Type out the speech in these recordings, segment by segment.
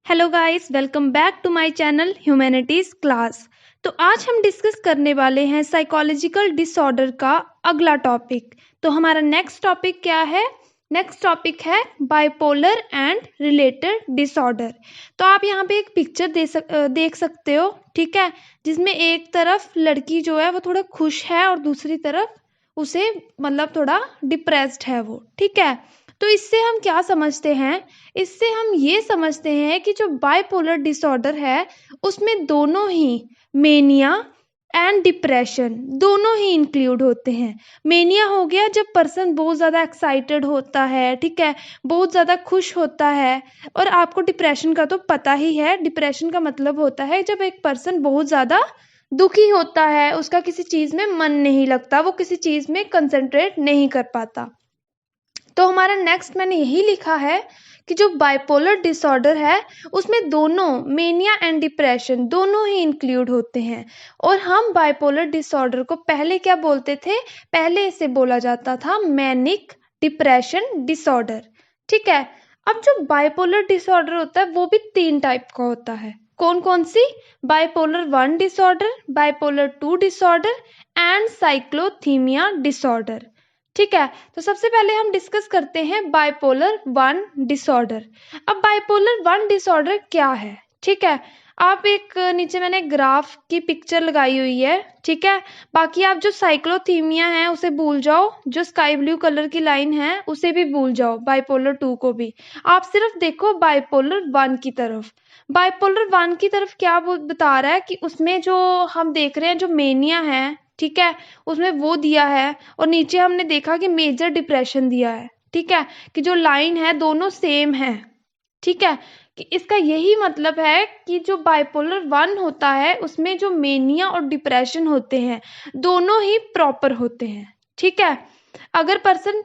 Hello guys, welcome back to my channel humanities class. तो आज हम डिस्कस करने वाले हैं साइकोलॉजिकल डिसऑर्डर का अगला टॉपिक। तो हमारा नेक्स्ट टॉपिक क्या है? नेक्स्ट टॉपिक है बाइपोलर एंड रिलेटेड डिसऑर्डर। तो आप यहाँ पे एक पिक्चर देख सकते हो, ठीक है, जिसमें एक तरफ लड़की जो है वो थोड़ा खुश है और दूसरी तरफ उसे थोड़ा डिप्रेस्ड है वो, ठीक है। तो इससे हम क्या समझते हैं? इससे हम ये समझते हैं कि जो बाइपोलर डिसऑर्डर है उसमें दोनों ही मेनिया एंड डिप्रेशन दोनों ही इंक्लूड होते हैं। मेनिया हो गया जब पर्सन बहुत ज़्यादा एक्साइटेड होता है, ठीक है, बहुत ज़्यादा खुश होता है। और आपको डिप्रेशन का तो पता ही है, डिप्रेशन का मतलब होता है जब एक पर्सन बहुत ज़्यादा दुखी होता है, उसका किसी चीज़ में मन नहीं लगता, वो किसी चीज़ में कंसंट्रेट नहीं कर पाता। तो हमारा नेक्स्ट मैंने यही लिखा है कि जो बाइपोलर डिसऑर्डर है उसमें दोनों मेनिया एंड डिप्रेशन दोनों ही इंक्लूड होते हैं। और हम बाइपोलर डिसऑर्डर को पहले क्या बोलते थे? पहले इसे बोला जाता था मैनिक डिप्रेशन डिसऑर्डर, ठीक है। अब जो बाइपोलर डिसऑर्डर होता है वो भी 3 टाइप का होता है। कौन कौन सी? Bipolar 1 disorder, bipolar 2 disorder and cyclothymia disorder, ठीक है। तो सबसे पहले हम डिस्कस करते हैं बाइपोलर 1 डिसऑर्डर। अब बाइपोलर 1 डिसऑर्डर क्या है, ठीक है। आप एक नीचे मैंने ग्राफ की पिक्चर लगाई हुई है, ठीक है। बाकी आप जो साइक्लोथीमिया है उसे भूल जाओ, जो स्काई ब्लू कलर की लाइन है उसे भी भूल जाओ, बाइपोलर 2 को भी। आप सिर्फ देखो बाइपोलर 1 की तरफ। बाइपोलर 1 की तरफ क्या बता रहा है कि उसमें जो हम देख रहे हैं जो मेनिया है, ठीक है, उसमें वो दिया है। और नीचे हमने देखा कि मेजर डिप्रेशन दिया है, ठीक है, कि जो लाइन है दोनों सेम है, ठीक है। कि इसका यही मतलब है कि जो बाइपोलर 1 होता है उसमें जो मेनिया और डिप्रेशन होते हैं दोनों ही प्रॉपर होते हैं, ठीक है। अगर पर्सन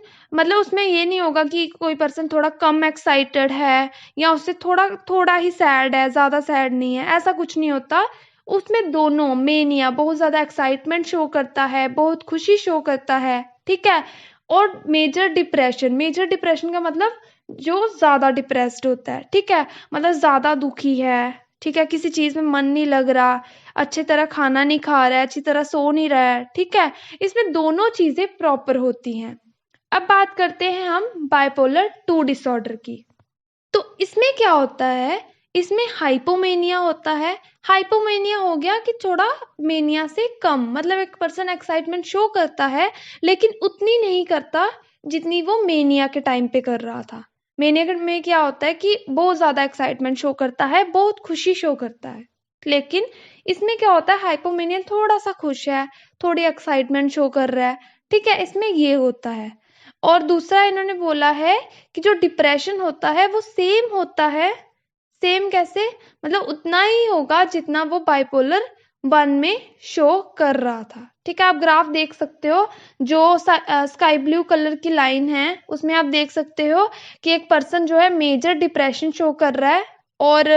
उसमें ये नहीं होगा कि कोई पर्सन थोड़ा कम एक्साइटेड है या उससे थोड़ा थोड़ा ही सैड है, ज़्यादा सैड नहीं है, ऐसा कुछ नहीं होता। उसमें दोनों मेनिया बहुत ज़्यादा एक्साइटमेंट शो करता है, बहुत खुशी शो करता है, ठीक है। और मेजर डिप्रेशन का मतलब जो ज़्यादा डिप्रेस्ड होता है, ठीक है, ज़्यादा दुखी है, ठीक है, किसी चीज़ में मन नहीं लग रहा, अच्छी तरह खाना नहीं खा रहा है, अच्छी तरह सो नहीं रहा है, ठीक है। इसमें दोनों चीज़ें प्रॉपर होती हैं। अब बात करते हैं हम बाइपोलर 2 डिसऑर्डर की। तो इसमें क्या होता है? इसमें हाइपोमेनिया होता है। हाइपोमेनिया हो गया कि थोड़ा मेनिया से कम, एक पर्सन एक्साइटमेंट शो करता है लेकिन उतनी नहीं करता जितनी वो मेनिया के टाइम पे कर रहा था। मेनिया में क्या होता है कि बहुत ज़्यादा एक्साइटमेंट शो करता है, बहुत खुशी शो करता है। लेकिन इसमें क्या होता है, हाइपोमेनिया थोड़ा सा खुश है, थोड़ी एक्साइटमेंट शो कर रहा है, ठीक है, इसमें ये होता है। और दूसरा इन्होंने बोला है कि जो डिप्रेशन होता है वो सेम होता है। सेम कैसे? उतना ही होगा जितना वो बाइपोलर 1 में शो कर रहा था, ठीक है। आप ग्राफ देख सकते हो, जो स्काई ब्लू कलर की लाइन है उसमें आप देख सकते हो कि एक पर्सन जो है मेजर डिप्रेशन शो कर रहा है। और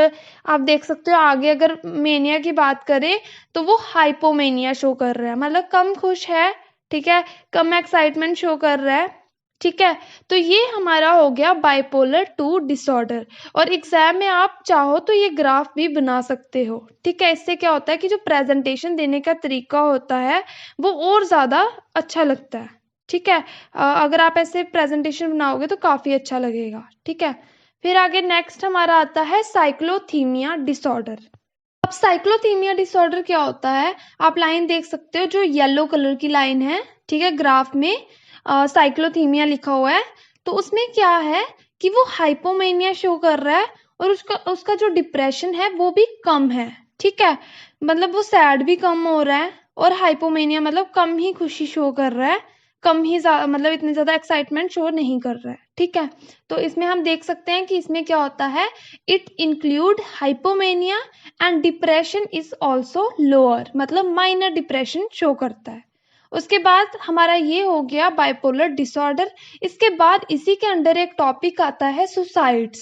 आप देख सकते हो आगे अगर मेनिया की बात करें तो वो हाइपोमेनिया शो कर रहा है, कम खुश है, ठीक है, कम एक्साइटमेंट शो कर रहा है, ठीक है। तो ये हमारा हो गया बाइपोलर 2 डिसऑर्डर। और एग्जाम में आप चाहो तो ये ग्राफ भी बना सकते हो, ठीक है। इससे क्या होता है कि जो प्रेजेंटेशन देने का तरीका होता है वो और ज़्यादा अच्छा लगता है, ठीक है। अगर आप ऐसे प्रेजेंटेशन बनाओगे तो काफ़ी अच्छा लगेगा, ठीक है। फिर आगे नेक्स्ट हमारा आता है साइक्लोथीमिया डिसऑर्डर। अब साइक्लोथीमिया डिसऑर्डर क्या होता है? आप लाइन देख सकते हो, जो येलो कलर की लाइन है, ठीक है, ग्राफ में साइक्लोथीमिया लिखा हुआ है। तो उसमें क्या है कि वो हाइपोमेनिया शो कर रहा है और उसका उसका जो डिप्रेशन है वो भी कम है, ठीक है। वो सैड भी कम हो रहा है और हाइपोमेनिया कम ही खुशी शो कर रहा है, कम ही इतनी ज़्यादा एक्साइटमेंट शो नहीं कर रहा है, ठीक है। तो इसमें हम देख सकते हैं कि इसमें क्या होता है, it include hypomania and depression is also lower, minor depression show करता है। उसके बाद हमारा ये हो गया बाइपोलर डिसऑर्डर। इसके बाद इसी के अंडर एक टॉपिक आता है सुसाइड्स,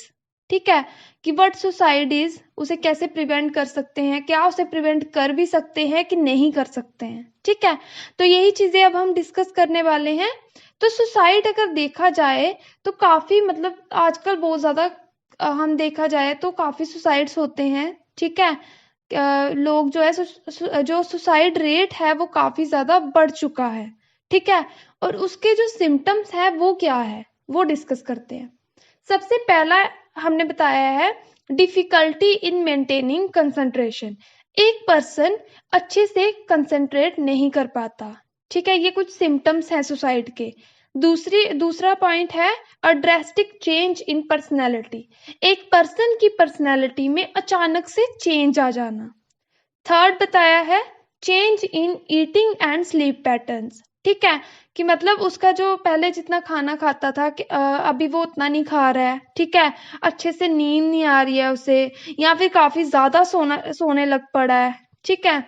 ठीक है, कि व्हाट सुसाइड इज, उसे कैसे प्रिवेंट कर सकते हैं, क्या उसे प्रिवेंट कर भी सकते हैं कि नहीं कर सकते हैं, ठीक है। तो यही चीज़ें अब हम डिस्कस करने वाले हैं। तो सुसाइड अगर देखा जाए तो काफ़ी आजकल बहुत ज़्यादा हम देखा जाए तो काफ़ी सुसाइड्स होते हैं, ठीक है। लोग जो है जो सुसाइड रेट है वो काफ़ी ज़्यादा बढ़ चुका है, ठीक है। और उसके जो सिम्टम्स है वो क्या है वो डिस्कस करते हैं। सबसे पहला हमने बताया है डिफिकल्टी इन मेंटेनिंग कंसंट्रेशन। एक पर्सन अच्छे से कंसंट्रेट नहीं कर पाता, ठीक है। ये कुछ सिम्टम्स हैं सुसाइड के। दूसरा पॉइंट है अ ड्रेस्टिक चेंज इन पर्सनैलिटी। एक पर्सन की पर्सनैलिटी में अचानक से चेंज आ जाना। थर्ड बताया है change in eating and sleep patterns, ठीक है। कि मतलब उसका जो पहले जितना खाना खाता था कि अभी वो उतना नहीं खा रहा है, ठीक है। अच्छे से नींद नहीं आ रही है उसे, या फिर काफी ज्यादा सोने लग पड़ा है, ठीक है।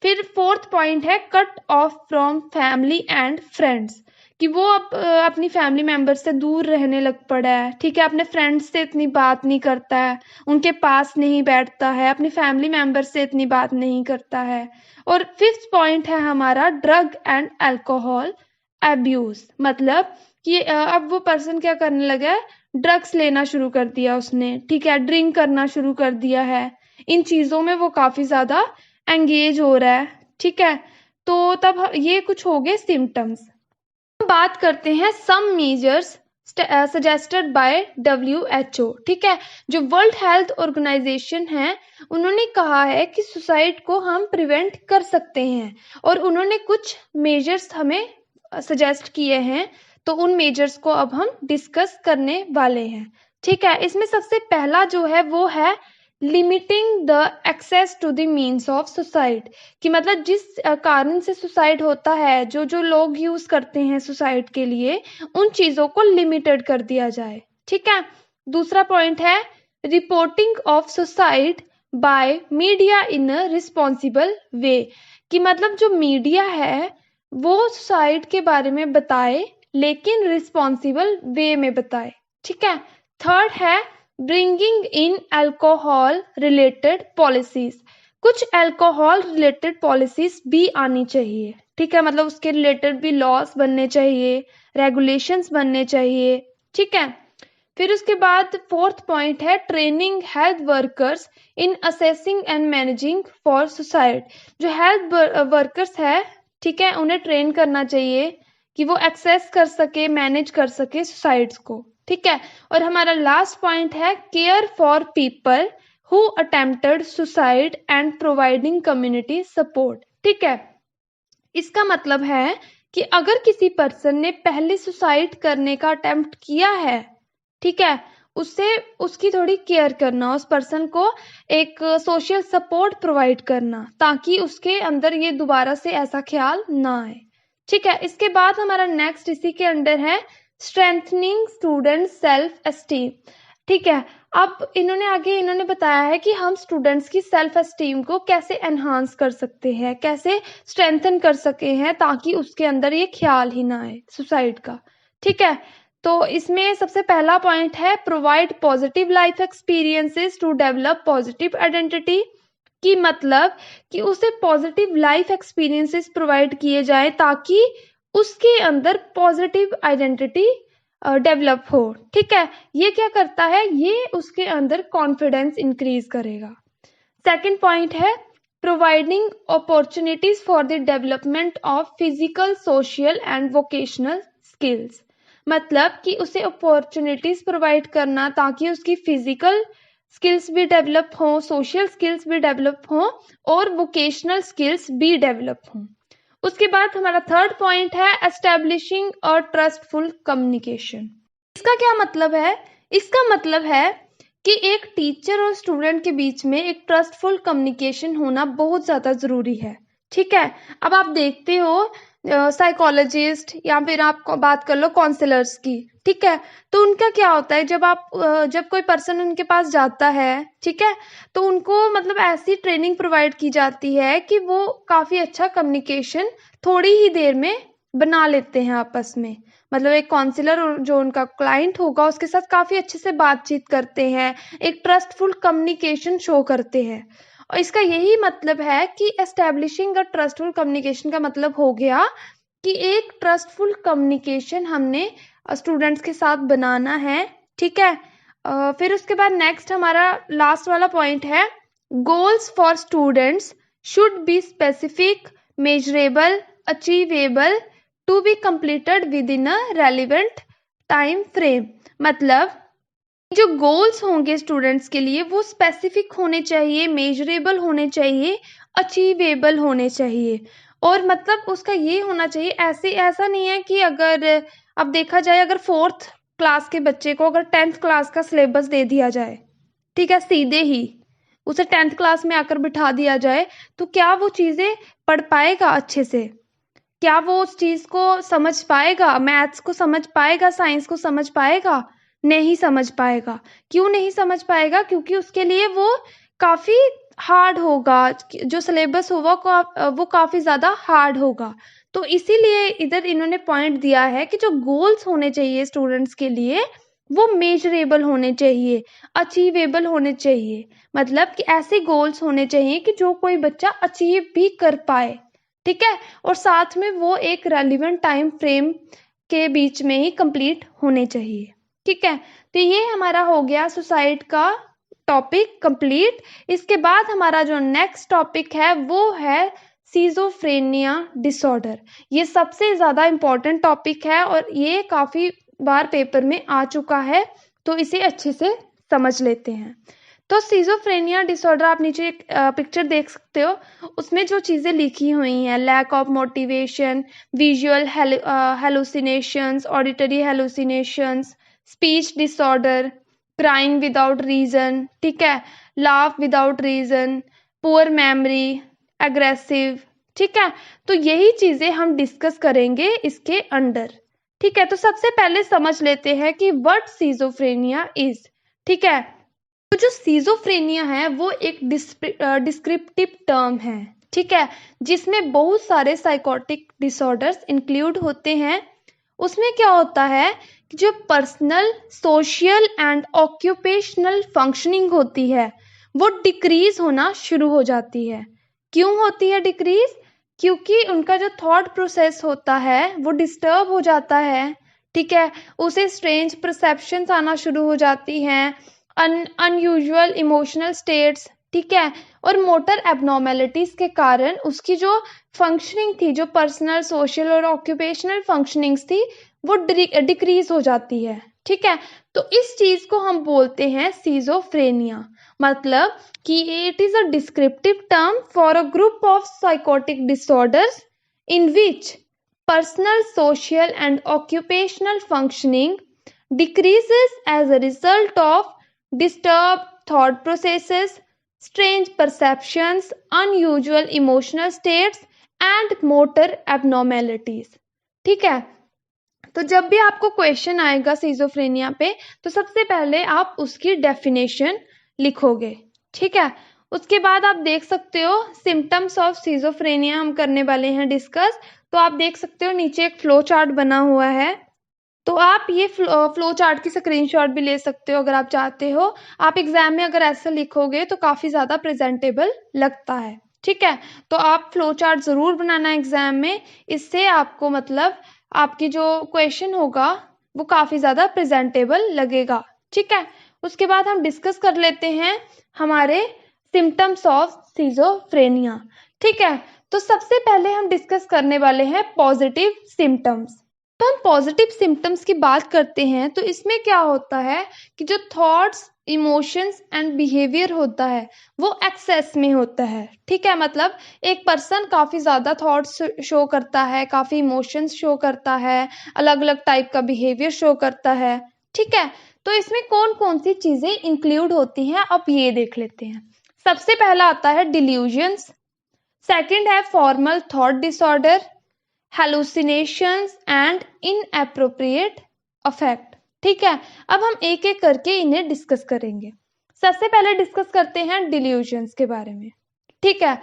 फिर फोर्थ पॉइंट है cut off from family and friends. कि वो अब अपनी फैमिली मेंबर से दूर रहने लग पड़ा है, ठीक है। अपने फ्रेंड्स से इतनी बात नहीं करता है, उनके पास नहीं बैठता है, अपनी फैमिली मेंबर से इतनी बात नहीं करता है। और फिफ्थ पॉइंट है हमारा ड्रग एंड अल्कोहल अब्यूज। मतलब कि अब वो पर्सन क्या करने लगा है, ड्रग्स लेना शुरू कर दिया उसने, ठीक है। ड्रिंक करना शुरू कर दिया है, इन चीज़ों में वो काफ़ी ज़्यादा एंगेज हो रहा है, ठीक है। तो तब ये कुछ हो गए सिम्टम्स। बात करते हैं some measures suggested by WHO, ठीक है। जो वर्ल्ड हेल्थ ऑर्गेनाइजेशन है उन्होंने कहा है कि सुसाइड को हम प्रिवेंट कर सकते हैं, और उन्होंने कुछ मेजर्स हमें सजेस्ट किए हैं। तो उन मेजर्स को अब हम डिस्कस करने वाले हैं, ठीक है। इसमें सबसे पहला जो है वो है limiting the access to the means of suicide. कि मतलब जिस कारण से सुसाइड होता है, जो जो लोग यूज करते हैं सुसाइड के लिए, उन चीजों को लिमिटेड कर दिया जाए, ठीक है। दूसरा पॉइंट है reporting of suicide by media in a responsible way. कि मतलब जो मीडिया है वो सुसाइड के बारे में बताए, लेकिन रिस्पॉन्सिबल वे में बताए, ठीक है। थर्ड है bringing in alcohol related policies. कुछ अल्कोहल रिलेटेड पॉलिसीज भी आनी चाहिए, ठीक है। मतलब उसके रिलेटेड भी लॉस बनने चाहिए, रेगुलेशंस बनने चाहिए, ठीक है। फिर उसके बाद फोर्थ पॉइंट है training health workers in assessing and managing for suicide. जो हेल्थ वर्कर्स है, ठीक है, उन्हें ट्रेन करना चाहिए कि वो एक्सेस कर सके, मैनेज कर सके सुसाइड्स को, ठीक है। और हमारा लास्ट पॉइंट है care for people who attempted suicide and providing community support, ठीक है। इसका मतलब है कि अगर किसी पर्सन ने पहले सुसाइड करने का अटेम्प्ट किया है, ठीक है, उससे उसकी थोड़ी केयर करना, उस पर्सन को एक सोशल सपोर्ट प्रोवाइड करना, ताकि उसके अंदर ये दोबारा से ऐसा ख्याल ना आए, ठीक है। इसके बाद हमारा नेक्स्ट इसी के अंडर है स्ट्रेंथनिंग स्टूडेंट सेल्फ एस्टीम, ठीक है। अब इन्होंने बताया है कि हम स्टूडेंट्स की सेल्फ एस्टीम को कैसे एनहांस कर सकते हैं, कैसे स्ट्रेंथन कर सके हैं, ताकि उसके अंदर ये ख्याल ही ना आए सुसाइड का, ठीक है। तो इसमें सबसे पहला पॉइंट है provide positive life experiences to develop positive identity. की मतलब कि उसे पॉजिटिव लाइफ एक्सपीरियंसेस प्रोवाइड किए जाए ताकि उसके अंदर पॉजिटिव आइडेंटिटी डेवलप हो, ठीक है। ये क्या करता है, ये उसके अंदर कॉन्फिडेंस इंक्रीज करेगा। सेकंड पॉइंट है providing opportunities for the development of physical social and vocational skills. मतलब कि उसे अपॉर्चुनिटीज प्रोवाइड करना ताकि उसकी फिजिकल स्किल्स भी डेवलप हों, सोशल स्किल्स भी डेवलप हों, और वोकेशनल स्किल्स भी डेवलप हों। उसके बाद हमारा थर्ड पॉइंट है एस्टेब्लिशिंग अ ट्रस्टफुल कम्युनिकेशन। इसका क्या मतलब है, इसका मतलब है कि एक टीचर और स्टूडेंट के बीच में एक ट्रस्टफुल कम्युनिकेशन होना बहुत ज़्यादा ज़रूरी है, ठीक है। अब आप देखते हो साइकोलॉजिस्ट या फिर आप बात कर लो काउंसलर्स की, ठीक है। तो उनका क्या होता है, जब कोई पर्सन उनके पास जाता है, ठीक है, तो उनको मतलब ऐसी ट्रेनिंग प्रोवाइड की जाती है कि वो काफ़ी अच्छा कम्युनिकेशन थोड़ी ही देर में बना लेते हैं आपस में। मतलब एक काउंसलर और जो उनका क्लाइंट होगा उसके साथ काफ़ी अच्छे से बातचीत करते हैं, एक ट्रस्टफुल कम्युनिकेशन शो करते हैं। और इसका यही मतलब है कि एस्टेब्लिशिंग अ ट्रस्टफुल कम्युनिकेशन का मतलब हो गया कि एक ट्रस्टफुल कम्युनिकेशन हमने स्टूडेंट्स के साथ बनाना है, ठीक है। फिर उसके बाद नेक्स्ट हमारा लास्ट वाला पॉइंट है, goals for students should be specific, measurable, achievable, to be completed within a relevant time frame. मतलब जो गोल्स होंगे स्टूडेंट्स के लिए वो स्पेसिफिक होने चाहिए, मेजरेबल होने चाहिए, अचीवेबल होने चाहिए। और मतलब उसका ये होना चाहिए, ऐसा नहीं है कि अगर अब देखा जाए, अगर 4th क्लास के बच्चे को अगर 10th क्लास का सिलेबस दे दिया जाए, ठीक है, सीधे ही उसे 10th क्लास में आकर बिठा दिया जाए, तो क्या वो चीज़ें पढ़ पाएगा अच्छे से? क्या वो उस चीज़ को समझ पाएगा? मैथ्स को समझ पाएगा? साइंस को समझ पाएगा? नहीं समझ पाएगा। क्यों नहीं समझ पाएगा? क्योंकि उसके लिए वो काफ़ी हार्ड होगा, जो सिलेबस होगा वो काफ़ी ज़्यादा हार्ड होगा। तो इसीलिए इधर इन्होंने पॉइंट दिया है कि जो गोल्स होने चाहिए स्टूडेंट्स के लिए वो मेजरेबल होने चाहिए, अचीवेबल होने चाहिए। मतलब कि ऐसे गोल्स होने चाहिए कि जो कोई बच्चा अचीव भी कर पाए, ठीक है, और साथ में वो एक रेलिवेंट टाइम फ्रेम के बीच में ही कंप्लीट होने चाहिए, ठीक है। तो ये हमारा हो गया सुसाइड का टॉपिक कंप्लीट। इसके बाद हमारा जो नेक्स्ट टॉपिक है वो है सिजोफ्रेनिया डिसऑर्डर। ये सबसे ज़्यादा इम्पोर्टेंट टॉपिक है और ये काफ़ी बार पेपर में आ चुका है, तो इसे अच्छे से समझ लेते हैं। तो सिजोफ्रेनिया डिसऑर्डर, आप नीचे एक पिक्चर देख सकते हो, उसमें जो चीज़ें लिखी हुई हैं, lack of motivation, visual hallucinations, auditory hallucinations, speech disorder, crying without reason, ठीक है, laugh without reason, poor memory, aggressive, ठीक है। तो यही चीज़ें हम डिस्कस करेंगे इसके अंडर, ठीक है। तो सबसे पहले समझ लेते हैं कि व्हाट सिजोफ्रेनिया इज, ठीक है। तो जो सिजोफ्रेनिया है वो एक डिस्क्रिप्टिव टर्म है, ठीक है, जिसमें बहुत सारे साइकोटिक डिसऑर्डर्स इंक्लूड होते हैं। उसमें क्या होता है कि जो personal, social and occupational functioning होती है वो डिक्रीज होना शुरू हो जाती है। क्यों होती है डिक्रीज? क्योंकि उनका जो थॉट प्रोसेस होता है वो डिस्टर्ब हो जाता है, ठीक है। उसे स्ट्रेंज परसेप्शंस आना शुरू हो जाती हैं, अनयूजुअल इमोशनल स्टेट्स, ठीक है, और मोटर एबनॉर्मेलिटीज के कारण उसकी जो फंक्शनिंग थी, जो पर्सनल, सोशल और ऑक्यूपेशनल फंक्शनिंग्स थी, वो डिक्रीज हो जाती है, ठीक है। तो इस चीज को हम बोलते हैं सिजोफ्रेनिया। मतलब कि it is a descriptive term for a group of psychotic disorders in which personal, social and occupational functioning decreases as a result of disturbed thought processes, strange perceptions, unusual emotional states and motor abnormalities, ठीक है। तो जब भी आपको question आएगा schizophrenia पे, तो सबसे पहले आप उसकी डेफिनेशन लिखोगे, ठीक है। उसके बाद आप देख सकते हो सिम्टम्स ऑफ सिजोफ्रेनिया हम करने वाले हैं डिस्कस। तो आप देख सकते हो नीचे एक फ्लो चार्ट बना हुआ है, तो आप ये फ्लो चार्ट की स्क्रीनशॉट भी ले सकते हो अगर आप चाहते हो। आप एग्जाम में अगर ऐसा लिखोगे तो काफ़ी ज़्यादा प्रेजेंटेबल लगता है, ठीक है। तो आप फ्लो चार्ट ज़रूर बनाना एग्जाम में, इससे आपको मतलब आपकी जो क्वेश्चन होगा वो काफ़ी ज़्यादा प्रेजेंटेबल लगेगा, ठीक है। उसके बाद हम डिस्कस कर लेते हैं हमारे सिम्टम्स ऑफ सिजोफ्रेनिया, ठीक है। तो सबसे पहले हम डिस्कस करने वाले हैं पॉजिटिव सिम्टम्स। तो हम पॉजिटिव सिम्टम्स की बात करते हैं तो इसमें क्या होता है कि जो थॉट्स, इमोशंस एंड बिहेवियर होता है वो एक्सेस में होता है, ठीक है। मतलब एक पर्सन काफ़ी ज़्यादा थॉट्स शो करता है, काफ़ी इमोशंस शो करता है, अलग अलग टाइप का बिहेवियर शो करता है, ठीक है। तो इसमें कौन कौन सी चीज़ें इंक्लूड होती हैं अब ये देख लेते हैं। सबसे पहला आता है डिल्यूजन्स, सेकंड है formal thought disorder, hallucinations and inappropriate affect, ठीक है। अब हम एक एक करके इन्हें डिस्कस करेंगे। सबसे पहले डिस्कस करते हैं डिल्यूजन्स के बारे में, ठीक है।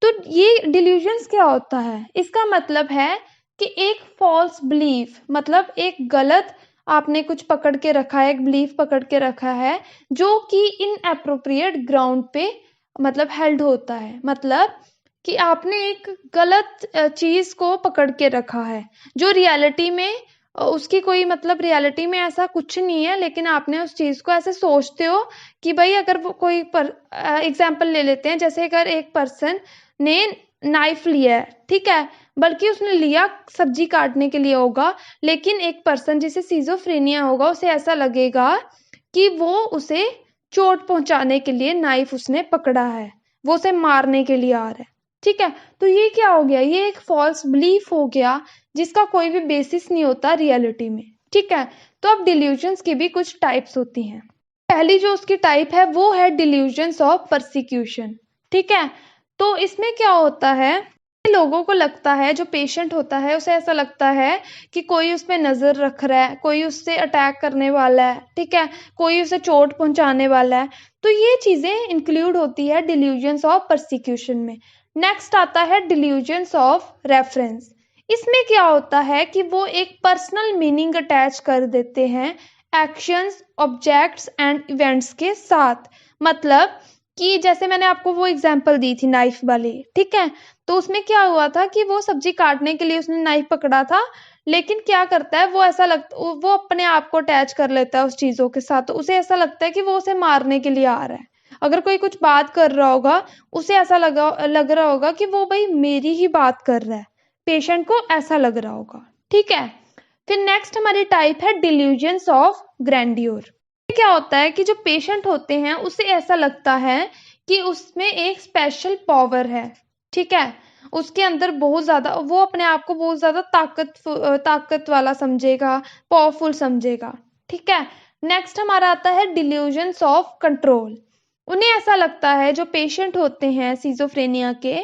तो ये डिल्यूजन्स क्या होता है? इसका मतलब है कि एक फॉल्स बिलीफ, मतलब एक गलत आपने कुछ पकड़ के रखा है, एक बिलीफ पकड़ के रखा है जो कि इनएप्रोप्रिएट ग्राउंड पे मतलब हेल्ड होता है। मतलब कि आपने एक गलत चीज को पकड़ के रखा है जो रियलिटी में उसकी कोई मतलब रियलिटी में ऐसा कुछ नहीं है, लेकिन आपने उस चीज़ को ऐसे सोचते हो कि भाई अगर वो कोई एग्जाम्पल ले लेते हैं, जैसे अगर एक पर्सन ने नाइफ लिया है, ठीक है, बल्कि उसने लिया सब्जी काटने के लिए होगा, लेकिन एक पर्सन जिसे सिजोफ्रेनिया होगा उसे ऐसा लगेगा कि वो उसे चोट पहुंचाने के लिए नाइफ उसने पकड़ा है, वो उसे मारने के लिए आ रहा है, ठीक है। तो ये क्या हो गया, ये एक फॉल्स बिलीफ हो गया जिसका कोई भी बेसिस नहीं होता रियलिटी में, ठीक है। तो अब डिल्यूजन्स की भी कुछ टाइप्स होती हैं। पहली जो उसकी टाइप है वो है डिल्यूजन्स ऑफ परसिक्यूशन, ठीक है। तो इसमें क्या होता है, लोगों को लगता है, जो पेशेंट होता है उसे ऐसा लगता है कि कोई उस पर नजर रख रहा है, कोई उससे अटैक करने वाला है, ठीक है, कोई उसे चोट पहुंचाने वाला है। तो ये चीजें इंक्लूड होती है डिल्यूजन्स ऑफ परसिक्यूशन में। नेक्स्ट आता है डिल्यूजन्स ऑफ रेफरेंस। इसमें क्या होता है कि वो एक पर्सनल मीनिंग अटैच कर देते हैं एक्शंस, ऑब्जेक्ट्स एंड इवेंट्स के साथ। मतलब कि जैसे मैंने आपको वो एग्जांपल दी थी नाइफ वाली, ठीक है। तो उसमें क्या हुआ था कि वो सब्जी काटने के लिए उसने नाइफ पकड़ा था, लेकिन क्या करता है वो, ऐसा लगता वो अपने आप को अटैच कर लेता है उस चीजों के साथ, तो उसे ऐसा लगता है कि वो उसे मारने के लिए आ रहा है। अगर कोई कुछ बात कर रहा होगा, उसे ऐसा लग रहा होगा कि वो भाई मेरी ही बात कर रहा है, पेशेंट को ऐसा लग रहा होगा, ठीक है। फिर नेक्स्ट हमारी टाइप है डिल्यूजन्स ऑफ ग्रैंडियोर। क्या होता है कि जो पेशेंट होते हैं उसे ऐसा लगता है कि उसमें एक स्पेशल पावर है, ठीक है, उसके अंदर बहुत ज्यादा, वो अपने आप को बहुत ज्यादा ताकत वाला समझेगा, पावरफुल समझेगा, ठीक है। नेक्स्ट हमारा आता है डिल्यूजन्स ऑफ कंट्रोल। उन्हें ऐसा लगता है, जो पेशेंट होते हैं सिजोफ्रेनिया के,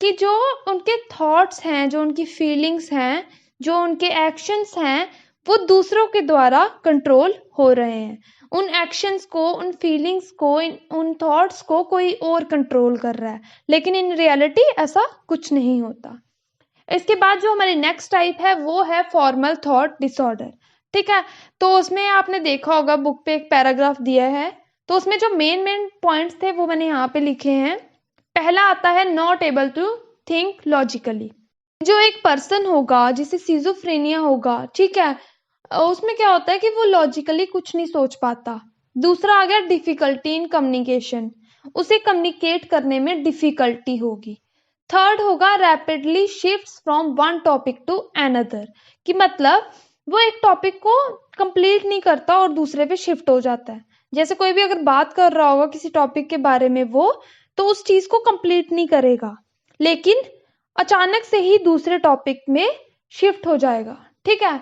कि जो उनके थॉट्स हैं, जो उनकी फीलिंग्स हैं, जो उनके एक्शंस हैं, वो दूसरों के द्वारा कंट्रोल हो रहे हैं। उन एक्शंस को, उन फीलिंग्स को, उन थॉट्स को कोई और कंट्रोल कर रहा है, लेकिन इन रियलिटी ऐसा कुछ नहीं होता। इसके बाद जो हमारी नेक्स्ट टाइप है वो है फॉर्मल थॉट डिसऑर्डर, ठीक है। तो उसमें आपने देखा होगा बुक पे एक पैराग्राफ दिया है, तो उसमें जो मेन पॉइंट्स थे वो मैंने यहाँ पे लिखे हैं। पहला आता है not able to think logically. जो एक पर्सन होगा जिसे सिजोफ्रेनिया होगा, ठीक है, उसमें क्या होता है कि वो लॉजिकली कुछ नहीं सोच पाता। दूसरा आ गया डिफिकल्टी इन कम्युनिकेशन, उसे कम्युनिकेट करने में डिफिकल्टी होगी। थर्ड होगा rapidly shifts from one topic to another, कि मतलब वो एक टॉपिक को कंप्लीट नहीं करता और दूसरे पे शिफ्ट हो जाता है। जैसे कोई भी अगर बात कर रहा होगा किसी टॉपिक के बारे में, वो तो उस चीज को कंप्लीट नहीं करेगा, लेकिन अचानक से ही दूसरे टॉपिक में शिफ्ट हो जाएगा, ठीक है।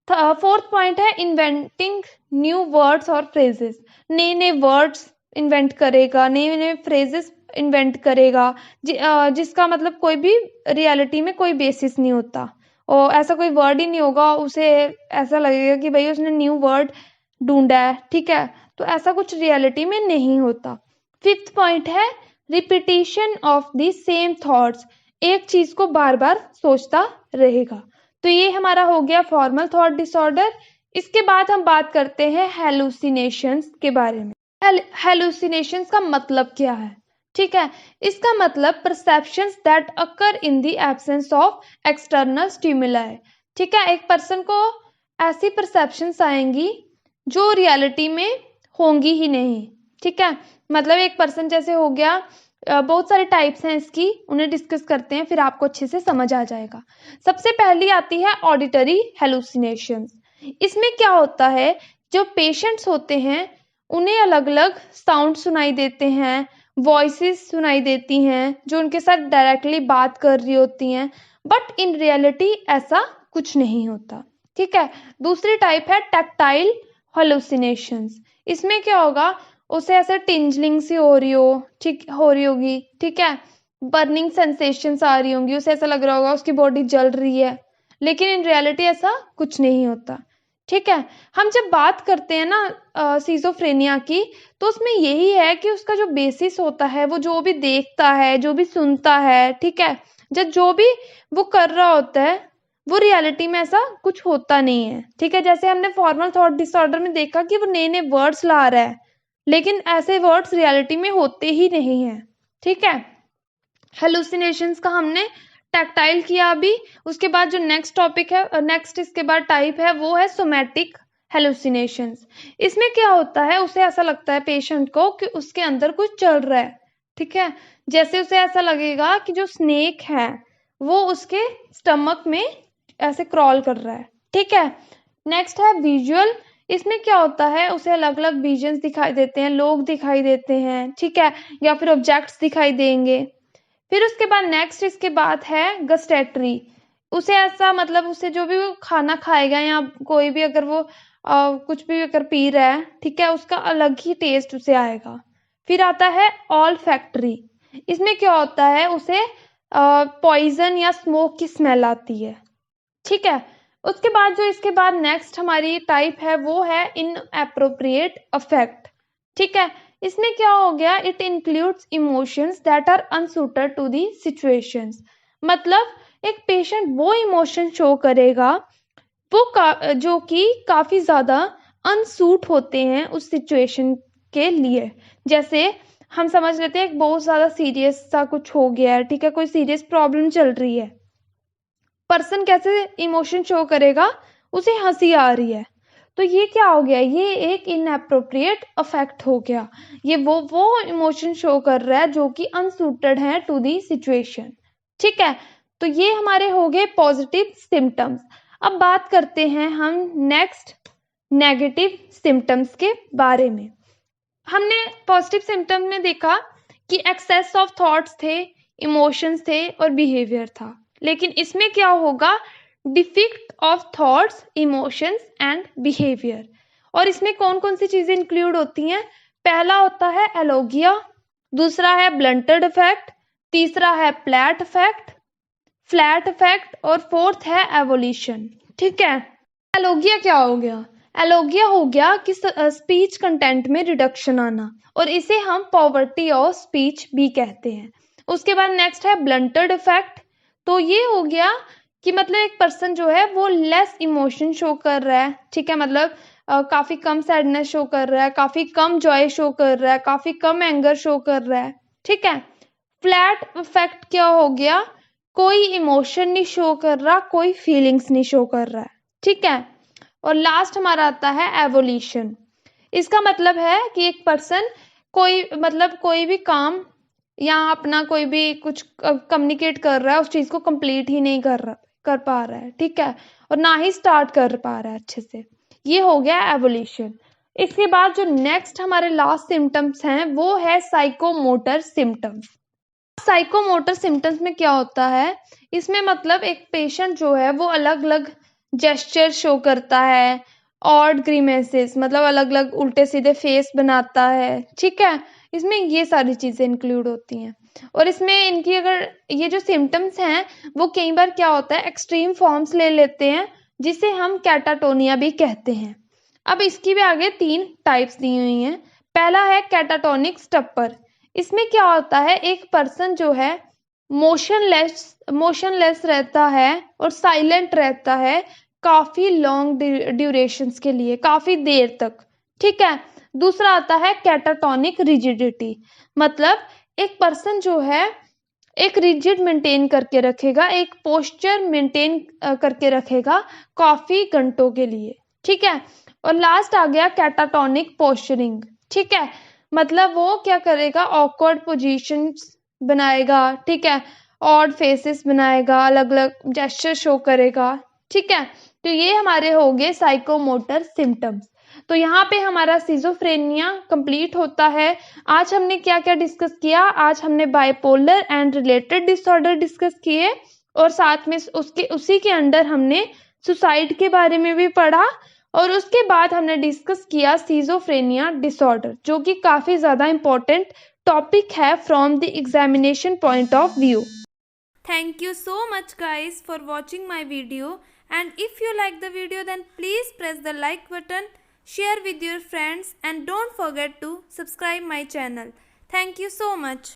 फोर्थ पॉइंट है इन्वेंटिंग न्यू वर्ड्स और फ्रेजेस। नए नए वर्ड्स इन्वेंट करेगा, नए नए फ्रेजेस इन्वेंट करेगा, जिसका मतलब कोई भी रियलिटी में कोई बेसिस नहीं होता, और ऐसा कोई वर्ड ही नहीं होगा, उसे ऐसा लगेगा कि भाई उसने न्यू वर्ड ढूंढा है, ठीक है। तो ऐसा कुछ रियलिटी में नहीं होता। फिफ्थ पॉइंट है repetition of the same thoughts, एक चीज को बार बार सोचता रहेगा। तो ये हमारा हो गया फॉर्मल थॉट डिसऑर्डर। इसके बाद हम बात करते हैं हेलुसिनेशंस के बारे में। हेलुसिनेशंस का मतलब क्या है, ठीक है। इसका मतलब perceptions that occur in the absence of external stimuli, ठीक है। एक पर्सन को ऐसी परसेप्शंस आएंगी जो रियलिटी में होंगी ही नहीं, ठीक है। मतलब एक पर्सन जैसे हो गया, बहुत सारे टाइप्स हैं इसकी, उन्हें डिस्कस करते हैं, फिर आपको अच्छे से समझ आ जाएगा। सबसे पहली आती है ऑडिटरी हेलुसिनेशंस। इसमें क्या होता है, जो पेशेंट्स होते हैं उन्हें अलग अलग साउंड सुनाई देते हैं, वॉइसेस सुनाई देती हैं जो उनके साथ डायरेक्टली बात कर रही होती हैं, बट इन रियलिटी ऐसा कुछ नहीं होता, ठीक है। दूसरी टाइप है टैक्टाइल हेलुसिनेशंस। इसमें क्या होगा, उसे ऐसे टिंजलिंग सी हो रही हो, ठीक हो रही होगी, ठीक है, बर्निंग सेंसेशंस आ रही होंगी, उसे ऐसा लग रहा होगा उसकी बॉडी जल रही है, लेकिन इन रियलिटी ऐसा कुछ नहीं होता, ठीक है। हम जब बात करते हैं ना सिजोफ्रेनिया की, तो उसमें यही है कि उसका जो बेसिस होता है, वो जो भी देखता है, जो भी सुनता है, ठीक है, जब जो भी वो कर रहा होता है, वो रियलिटी में ऐसा कुछ होता नहीं है, ठीक है। जैसे हमने फॉर्मल थॉट डिसऑर्डर में देखा कि वो नए नए वर्ड्स ला रहा है, लेकिन ऐसे वर्ड्स रियलिटी में होते ही नहीं है, ठीक है। हेलुसिनेशंस का हमने टैक्टाइल किया अभी। उसके बाद जो नेक्स्ट टॉपिक है, नेक्स्ट इसके बाद टाइप है वो है सोमैटिक हेलुसिनेशंस। इसमें क्या होता है, उसे ऐसा लगता है पेशेंट को कि उसके अंदर कुछ चल रहा है, ठीक है। जैसे उसे ऐसा लगेगा कि जो स्नेक है वो उसके स्टमक में ऐसे क्रॉल कर रहा है, ठीक है। नेक्स्ट है विजुअल। इसमें क्या होता है, उसे अलग अलग विजन्स दिखाई देते हैं, लोग दिखाई देते हैं, ठीक है, या फिर ऑब्जेक्ट्स दिखाई देंगे। फिर उसके बाद नेक्स्ट इसके बाद है गस्टेटरी। उसे ऐसा मतलब उसे जो भी वो खाना खाएगा या कोई भी अगर वो कुछ भी अगर पी रहा है, ठीक है, उसका अलग ही टेस्ट उसे आएगा। फिर आता है ऑल फैक्ट्री। इसमें क्या होता है, उसे पॉइजन या स्मोक की स्मेल आती है, ठीक है। उसके बाद जो इसके बाद नेक्स्ट हमारी टाइप है वो है इन एप्रोप्रिएट अफेक्ट, ठीक है। इसमें क्या हो गया, it includes emotions that are unsuited to the situations. मतलब एक पेशेंट वो इमोशन शो करेगा वो जो कि काफी ज्यादा अनसूट होते हैं उस सिचुएशन के लिए। जैसे हम समझ लेते हैं एक बहुत ज्यादा सीरियस सा कुछ हो गया है, ठीक है, कोई सीरियस प्रॉब्लम चल रही है, पर्सन कैसे इमोशन शो करेगा, उसे हंसी आ रही है, तो ये क्या हो गया, ये एक इनएप्रोप्रिएट अफेक्ट हो गया। ये वो इमोशन शो कर रहा है जो कि अनसूटेड है टू दी सिचुएशन, ठीक है। तो ये हमारे हो गए पॉजिटिव सिम्टम्स। अब बात करते हैं हम नेक्स्ट नेगेटिव सिम्टम्स के बारे में। हमने पॉजिटिव सिम्टम में देखा कि एक्सेस ऑफ थॉट्स थे, इमोशंस थे और बिहेवियर था। लेकिन इसमें क्या होगा, deficit of thoughts, emotions and behaviour. और इसमें कौन कौन सी चीजें इंक्लूड होती हैं, पहला होता है एलोगिया, दूसरा है ब्लंटेड इफेक्ट, तीसरा है फ्लैट इफेक्ट और फोर्थ है एवोल्यूशन, ठीक है। एलोगिया क्या हो गया, एलोगिया हो गया कि स्पीच कंटेंट में रिडक्शन आना, और इसे हम पॉवर्टी ऑफ स्पीच भी कहते हैं। उसके बाद नेक्स्ट है ब्लंटेड इफेक्ट। तो ये हो गया कि मतलब एक पर्सन जो है वो लेस इमोशन शो कर रहा है, ठीक है, मतलब काफी कम सैडनेस शो कर रहा है, काफी कम जॉय शो कर रहा है, काफी कम एंगर शो कर रहा है, ठीक है। फ्लैट इफेक्ट क्या हो गया, कोई इमोशन नहीं शो कर रहा, कोई फीलिंग्स नहीं शो कर रहा है, ठीक है। और लास्ट हमारा आता है एवोल्यूशन। इसका मतलब है कि एक पर्सन कोई भी काम या अपना कोई भी कुछ कम्युनिकेट कर रहा है, उस चीज को कंप्लीट ही नहीं कर पा रहा है, ठीक है, और ना ही स्टार्ट कर पा रहा है अच्छे से। ये हो गया एवोल्यूशन। इसके बाद जो नेक्स्ट हमारे लास्ट सिम्टम्स हैं वो है साइकोमोटर सिम्टम्स। साइकोमोटर सिम्टम्स में क्या होता है, इसमें मतलब एक पेशेंट जो है वो अलग अलग जेस्चर शो करता है, ऑड ग्रीमेसेस मतलब अलग अलग उल्टे सीधे फेस बनाता है, ठीक है। इसमें ये सारी चीजें इंक्लूड होती हैं। और इसमें इनकी अगर ये जो सिम्टम्स हैं वो कई बार क्या होता है एक्सट्रीम फॉर्म्स ले लेते हैं, जिसे हम कैटाटोनिया भी कहते हैं। अब इसकी भी आगे 3 टाइप्स दी हुई हैं। पहला है कैटाटोनिक स्टपर। इसमें क्या होता है, एक पर्सन जो है मोशनलेस रहता है और साइलेंट रहता है काफी लॉन्ग ड्यूरेशंस के लिए, काफी देर तक, ठीक है। दूसरा आता है कैटाटोनिक रिजिडिटी, मतलब एक पर्सन जो है एक रिजिड मेंटेन करके रखेगा, एक पोस्चर मेंटेन करके रखेगा काफी घंटों के लिए, ठीक है। और लास्ट आ गया कैटाटोनिक पोस्चरिंग, ठीक है, मतलब वो क्या करेगा, ऑकवर्ड पोजीशंस बनाएगा, ठीक है, ऑड फेसेस बनाएगा, अलग अलग जेस्चर शो करेगा, ठीक है। तो ये हमारे हो गए साइकोमोटर सिम्टम्स। तो यहाँ पे हमारा सिजोफ्रेनिया कंप्लीट होता है। आज हमने क्या क्या डिस्कस किया, आज हमने bipolar and related disorder discuss किए, और साथ में उसी के अंडर हमने सुसाइड के बारे में भी पढ़ा, और उसके बाद हमने डिस्कस किया सिजोफ्रेनिया डिसऑर्डर, जो कि काफी ज्यादा इंपॉर्टेंट टॉपिक है from the examination point of view. Thank you so much guys for watching my video, and if you like the video then please press the like button, share with your friends, and don't forget to subscribe my channel. Thank you so much.